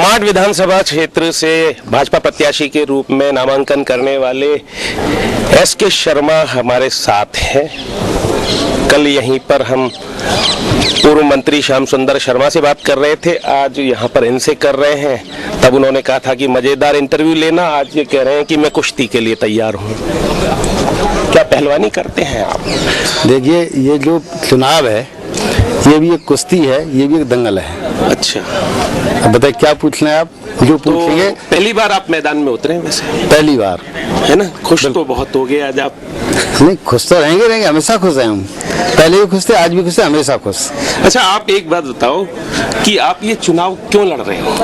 माठ विधानसभा क्षेत्र से भाजपा प्रत्याशी के रूप में नामांकन करने वाले एसके शर्मा हमारे साथ हैं। कल यहीं पर हम पूर्व मंत्री श्याम सुंदर शर्मा से बात कर रहे थे, आज यहाँ पर इनसे कर रहे हैं। तब उन्होंने कहा था कि मजेदार इंटरव्यू लेना, आज ये कह रहे हैं कि मैं कुश्ती के लिए तैयार हूँ। क्या पहलवानी करते हैं आप? देखिए, ये जो चुनाव है ये भी एक कुश्ती है, ये भी एक दंगल है। अच्छा, अब बताइए क्या पूछना है आप? जो पूछेंगे। पहली बार आप मैदान में उतरे हैं वैसे? पहली बार है ना। खुश तो बहुत हो गए आज आप? नहीं, खुश तो रहेंगे, हमेशा खुश हैं हम। पहले भी खुश थे, आज भी खुश थे, हमेशा खुश। अच्छा, आप एक बात बताओ कि आप ये चुनाव क्यों लड़ रहे हो?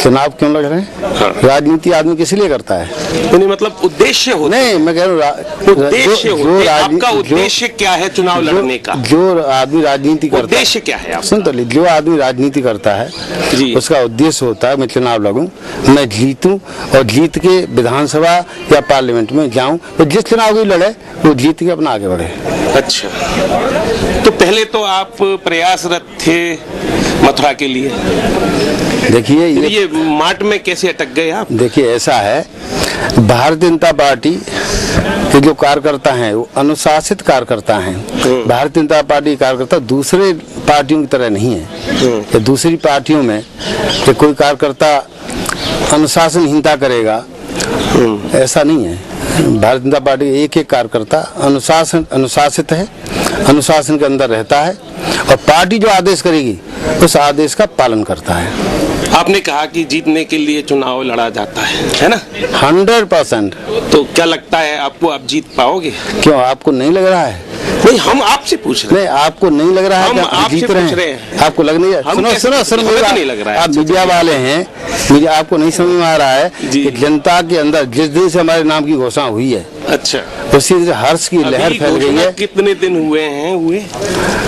चुनाव क्यों लड़ रहे हैं? हाँ। राजनीति आदमी किस लिए करता है? नहीं, मतलब उद्देश्य हो। नहीं, मैं कह रहा हूँ उद्देश्य हो। आपका उद्देश्य क्या है चुनाव लड़ने का? जो आदमी राजनीति करता है, उद्देश्य क्या है? आप सुन तो ली, जो आदमी राजनीति करता है जी, उसका उद्देश्य होता है मैं चुनाव लड़ूं, मैं जीतूं और जीत के विधानसभा या पार्लियामेंट में जाऊं, तो जिस चुनाव की लड़े वो जीत के अपना आगे बढ़े। अच्छा, तो पहले तो आप प्रयासरत थे मथुरा के लिए। देखिए ये माठ में कैसे अटक गए आप? देखिए, ऐसा है, भारतीय जनता पार्टी के जो कार्यकर्ता हैं वो अनुशासित कार्यकर्ता हैं। भारतीय जनता पार्टी कार्यकर्ता दूसरे पार्टियों की तरह नहीं है कि दूसरी पार्टियों में कि कोई कार्यकर्ता अनुशासनहीनता करेगा, ऐसा नहीं है। भारतीय जनता पार्टी एक एक कार्यकर्ता अनुशासित है, अनुशासन के अंदर रहता है और पार्टी जो आदेश करेगी उस आदेश का पालन करता है। आपने कहा कि जीतने के लिए चुनाव लड़ा जाता है ना? 100%। तो क्या लगता है आपको, आप जीत पाओगे? क्यों, आपको नहीं लग रहा है? नहीं, हम आपसे पूछ रहे हैं। नहीं, आपको नहीं लग रहा है हम कि आप जीत रहे हैं? आपको लग नहीं रहा? सुनो, नहीं लग रहा है। आप मीडिया वाले हैं, मीडिया आपको नहीं समझ में आ रहा है कि जनता के अंदर जिस दिन से हमारे नाम की घोषणा हुई है, अच्छा, उसी दिन से हर्ष की लहर फैल गई है। कितने दिन हुए?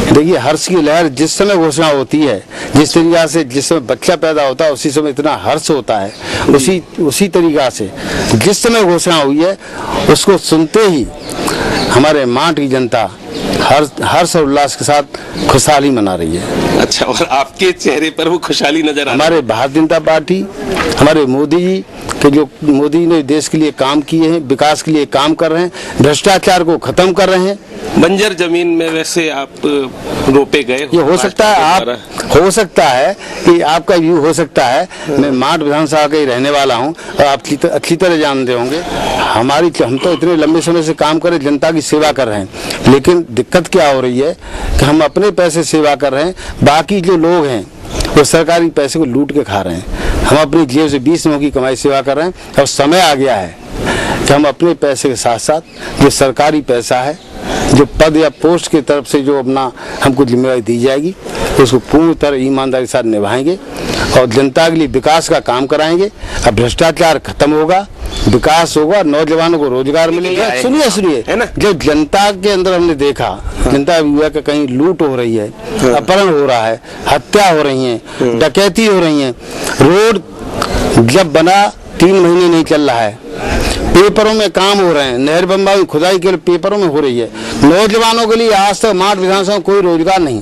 देखिए, हर्ष की लहर जिस समय घोषणा होती है, जिस तरीका से जिस समय बच्चा पैदा होता है उसी समय इतना हर्ष होता है, उसी तरीका से जिस समय घोषणा हुई है उसको सुनते ही हमारे माठ की जनता हर्ष और उल्लास के साथ खुशहाली मना रही है। अच्छा, और आपके चेहरे पर वो खुशहाली नजर आ रही है? हमारे भारतीय जनता पार्टी, हमारे मोदी जी के जो मोदी ने देश के लिए काम किए हैं, विकास के लिए काम कर रहे हैं, भ्रष्टाचार को खत्म कर रहे हैं। बंजर जमीन में वैसे आप रोपे गए? ये हो सकता है, हो सकता है कि आपका व्यू हो सकता है। मैं माठ विधानसभा का ही रहने वाला हूँ और आप अच्छी तरह जानते होंगे। हम तो इतने लंबे समय से काम कर रहे, जनता की सेवा कर रहे हैं, लेकिन दिक्कत क्या हो रही है कि हम अपने पैसे सेवा कर रहे हैं, बाकी जो लोग हैं वो सरकारी पैसे को लूट के खा रहे हैं। हम अपनी जेब से 20 लोगों की कमाई सेवा कर रहे हैं और समय आ गया है कि हम अपने पैसे के साथ साथ जो सरकारी पैसा है, जो पद या पोस्ट की तरफ से जो अपना हमको जिम्मेदारी दी जाएगी, उसको पूर्ण तरह ईमानदारी के साथ निभाएंगे और जनता के लिए विकास का काम कराएंगे। अब भ्रष्टाचार खत्म होगा, विकास होगा, नौजवानों को रोजगार मिलेगा। सुनिए, है ना, जो जनता के अंदर हमने देखा, जनता युवा का कहीं लूट हो रही है, अपहरण हो रहा है, हत्या हो रही है, डकैती हो रही है। रोड जब बना 3 महीने नहीं चल रहा है, पेपरों में काम हो रहे हैं, नहर बम्बा खुदाई के लिए पेपरों में हो रही है। नौजवानों के लिए आज तक माठ विधानसभा में कोई रोजगार नहीं,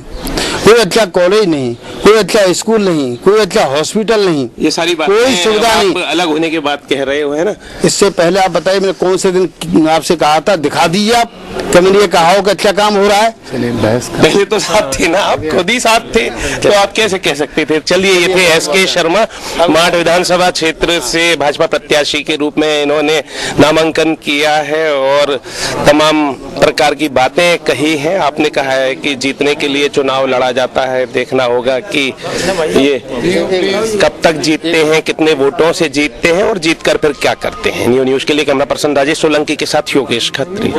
कोई अच्छा कॉलेज नहीं, कोई अच्छा स्कूल नहीं, कोई अच्छा हॉस्पिटल नहीं, ये सारी बात कोई सुविधा नहीं। अलग होने के बाद कह रहे हो, है ना? इससे पहले आप बताइए, मैंने कौन से दिन आपसे कहा था, दिखा दीजिए आप कि मैंने ये कहा हो कि अच्छा काम हो रहा है? पहले तो साथ थे ना, आप खुद ही साथ थे, तो आप कैसे कह सकते थे? चलिए, ये थे एसके शर्मा, माठ विधानसभा क्षेत्र से भाजपा प्रत्याशी के रूप में इन्होंने नामांकन किया है और तमाम प्रकार की बातें कही हैं। आपने कहा है कि जीतने के लिए चुनाव लड़ा जाता है, देखना होगा कि ये कब तक जीतते हैं, कितने वोटों से जीतते हैं और जीतकर फिर क्या करते हैं। न्यूज़ के लिए कैमरा पर्सन राजेश सोलंकी के साथ योगेश खत्री।